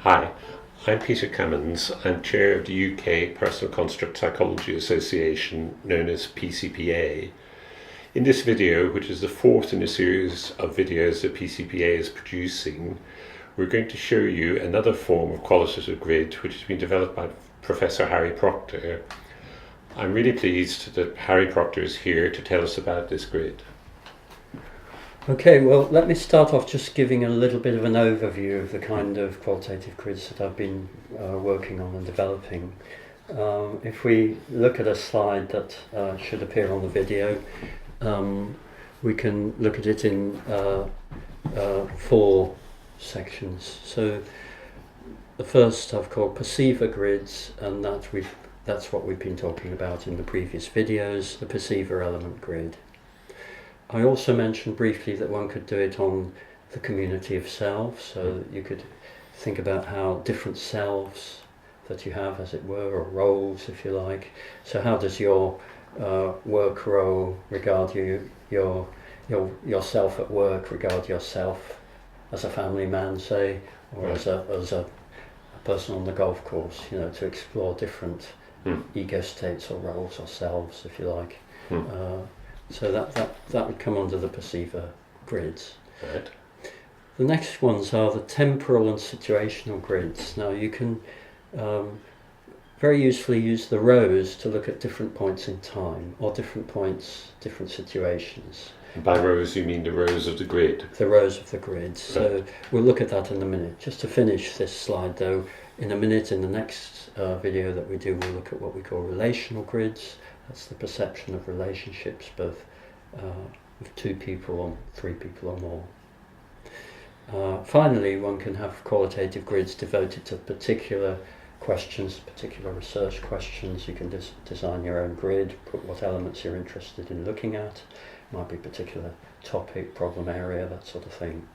Hi, I'm Peter Cummins. I'm chair of the UK Personal Construct Psychology Association, known as PCPA. In this video, which is the fourth in a series of videos that PCPA is producing, we're going to show you another form of qualitative grid which has been developed by Professor Harry Proctor. I'm really pleased that Harry Proctor is here to tell us about this grid. Okay, well, let me start off just giving a little bit of an overview of the kind of qualitative grids that I've been working on and developing. If we look at a slide that should appear on the video, we can look at it in four sections. So the first I've called perceiver grids, and that's what we've been talking about in the previous videos, the perceiver element grid. I also mentioned briefly that one could do it on the community of selves, so that you could think about how different selves that you have, as it were, or roles, if you like. So how does your work role regard you, yourself at work regard yourself as a family man, say, or as a person on the golf course, to explore different ego states or roles or selves, if you like. So that would come under the perceiver grids. Right. The next ones are the temporal and situational grids. Now you can very usefully use the rows to look at different points in time, or different points, different situations. By rows you mean the rows of the grid? The rows of the grid. So we'll look at that in a minute. Just to finish this slide though, in a minute in the next video that we do, we'll look at what we call relational grids. That's the perception of relationships, both with two people or three people or more. Finally, one can have qualitative grids devoted to particular questions, particular research questions. You can design your own grid, put what elements you're interested in looking at. Might be a particular topic, problem area, that sort of thing.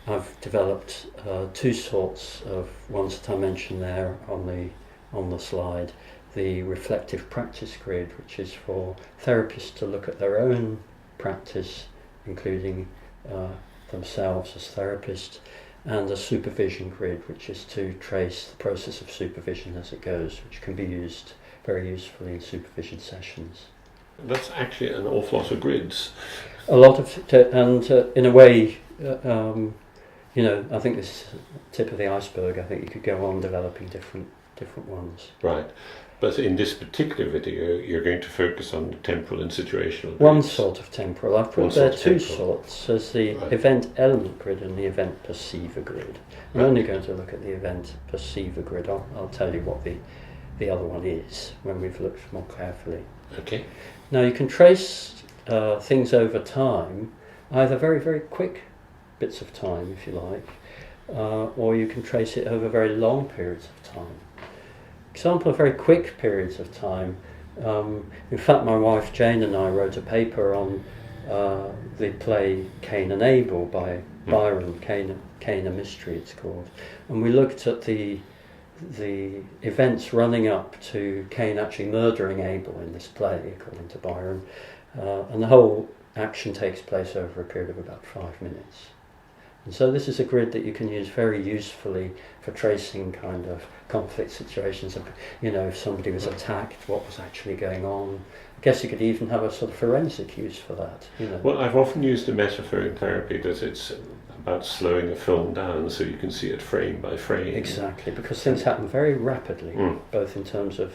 I've developed two sorts of ones that I mentioned there on the slide. The reflective practice grid, which is for therapists to look at their own practice, including themselves as therapists, and a supervision grid, which is to trace the process of supervision as it goes, which can be used very usefully in supervision sessions. That's actually an awful lot of grids. A lot of, and in a way, I think this is the tip of the iceberg. I think you could go on developing different ones. Right. But in this particular video, you're going to focus on temporal and situational grids. One sort of temporal. I've put there two sorts. There's the event element grid and the event perceiver grid. I'm only going to look at the event perceiver grid. I'll tell you what the other one is when we've looked more carefully. Okay. Now you can trace things over time, either very, very quick bits of time, if you like, or you can trace it over very long periods of time. Example of very quick periods of time. In fact, my wife Jane and I wrote a paper on the play Cain and Abel by Byron, Cain a Mystery it's called, and we looked at the events running up to Cain actually murdering Abel in this play, according to Byron, and the whole action takes place over a period of about 5 minutes. And so this is a grid that you can use very usefully for tracing kind of conflict situations. If somebody was attacked, what was actually going on. I guess you could even have a sort of forensic use for that. Well, I've often used the metaphor in therapy that it's about slowing a film down so you can see it frame by frame. Exactly, because things happen very rapidly, both in terms of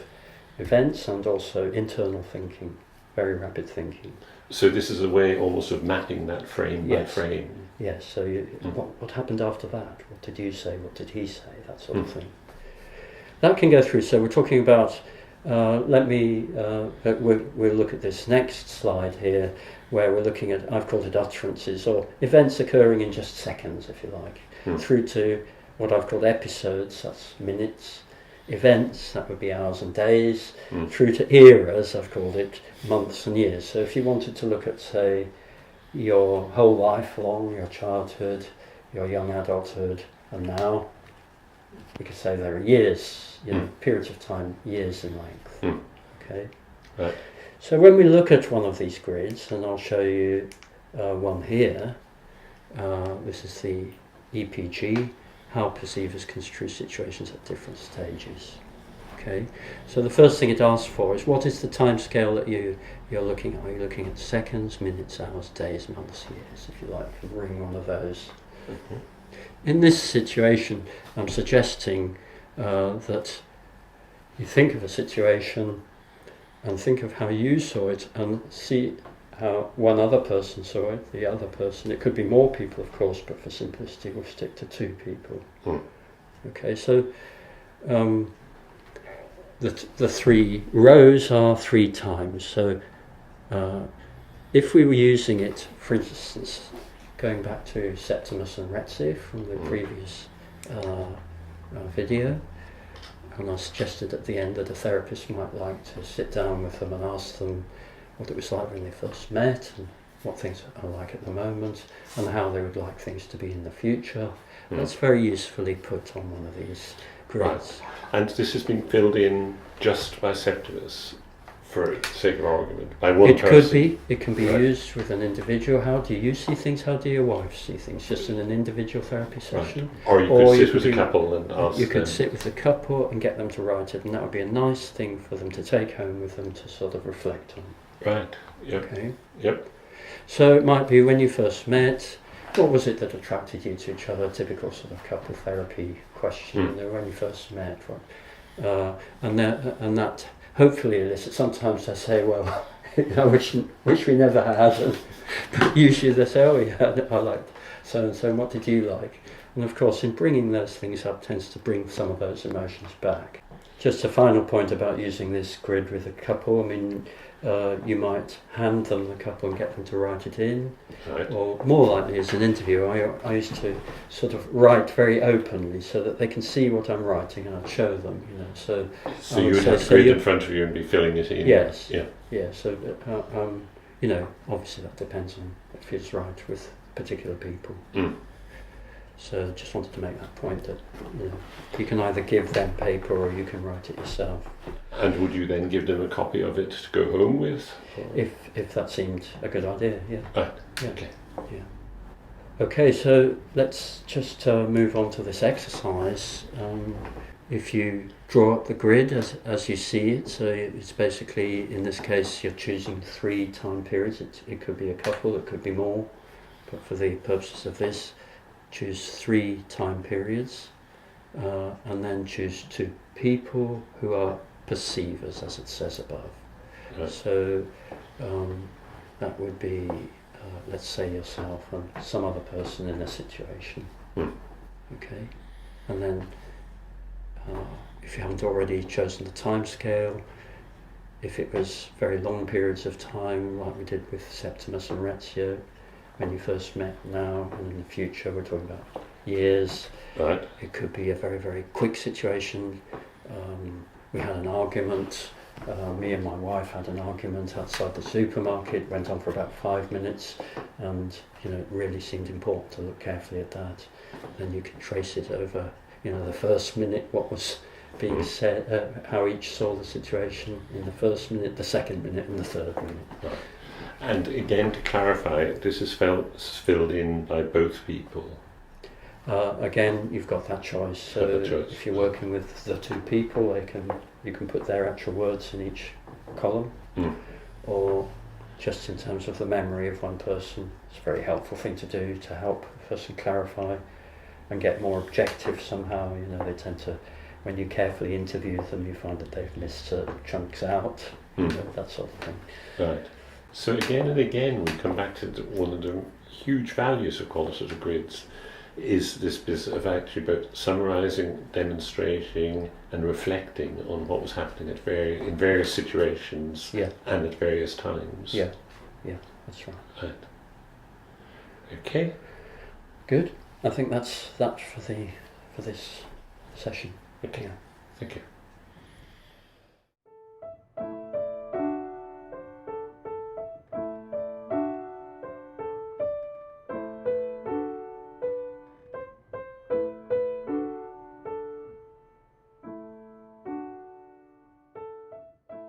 events and also internal thinking, very rapid thinking. So this is a way almost of mapping that frame by frame. Yes, so what happened after that? What did you say? What did he say? That sort of thing. That can go through, so we're talking about, we'll look at this next slide here, where we're looking at, I've called it utterances, or events occurring in just seconds, if you like, through to what I've called episodes, that's minutes, events, that would be hours and days, through to eras, I've called it months and years. So if you wanted to look at, say, your whole life long, your childhood, your young adulthood, and now, we could say there are years, periods of time, years in length. Okay. Right. So when we look at one of these grids, and I'll show you one here, this is the EPG how perceivers construe situations at different stages. Okay, so the first thing it asks for is, what is the time scale that you're looking at? Are you looking at seconds, minutes, hours, days, months, years, if you like, and ring one of those. Mm-hmm. In this situation, I'm suggesting that you think of a situation and think of how you saw it and see how one other person saw it, the other person. It could be more people, of course, but for simplicity we'll stick to 2 people. Okay, so the 3 rows are 3 times. So if we were using it, for instance, going back to Septimus and Retzi from the previous video, and I suggested at the end that a therapist might like to sit down with them and ask them what it was like when they first met, and what things are like at the moment, and how they would like things to be in the future. That's very usefully put on one of these grids. Right. And this has been filled in just by Septimus, for the sake of argument, by one person. It can be used with an individual. How do you see things? How do your wife see things? Just in an individual therapy session. Right. Or you could sit with a couple and ask You could them. sit with the couple and get them to write it, and that would be a nice thing for them to take home with them to sort of reflect on. Right. Yep. Okay. Yep. So it might be when you first met, what was it that attracted you to each other? Typical sort of couple therapy question. You know, when you first met, right? And that hopefully elicits. Sometimes they say, well, I wish we never had, and usually they say, oh yeah, I liked so and so. What did you like? And of course, in bringing those things up, tends to bring some of those emotions back. Just a final point about using this grid with a couple. I mean, you might hand them the couple and get them to write it in. Right. Or more likely as an interview, I used to sort of write very openly so that they can see what I'm writing, and I'd show them, you know. So you would have the grid in front of you and be filling it in. Yes. Yeah. Yeah. So you know, obviously that depends on if it's right with particular people. So just wanted to make that point that, you know, you can either give them paper or you can write it yourself. And would you then give them a copy of it to go home with? Or? If that seemed a good idea, yeah. Right. Yeah. Okay. Yeah. Okay, so let's just move on to this exercise. If you draw up the grid as you see it, so it's basically, in this case, you're choosing 3 time periods. It could be a couple, it could be more, but for the purposes of this, choose 3 time periods, and then choose 2 people who are perceivers, as it says above. Right. So that would be, let's say yourself and some other person in a situation. Okay, and then if you haven't already chosen the time scale, if it was very long periods of time, like we did with Septimus and Retzi, when you first met now, and in the future we're talking about years. Right. It could be a very, very quick situation. We had an argument. Me and my wife had an argument outside the supermarket. It went on for about 5 minutes, and you know, it really seemed important to look carefully at that. Then you can trace it over, you know, the first minute, what was being said, how each saw the situation in the first minute, the second minute, and the third minute. Right. And again, to clarify, this is filled in by both people. Again, you've got that choice. So choice. if you're working with the 2 people, you can put their actual words in each column, or just in terms of the memory of one person. It's a very helpful thing to do to help a person clarify and get more objective somehow. You know, they tend to, when you carefully interview them, you find that they've missed certain chunks out, you know, that sort of thing. Right. So again and again, we come back to one of the huge values of qualitative grids, is this business of actually about summarising, demonstrating, and reflecting on what was happening in various situations and at various times. Yeah, that's right. Right. Okay. Good. I think that's that for this session. Okay. Yeah. Thank you.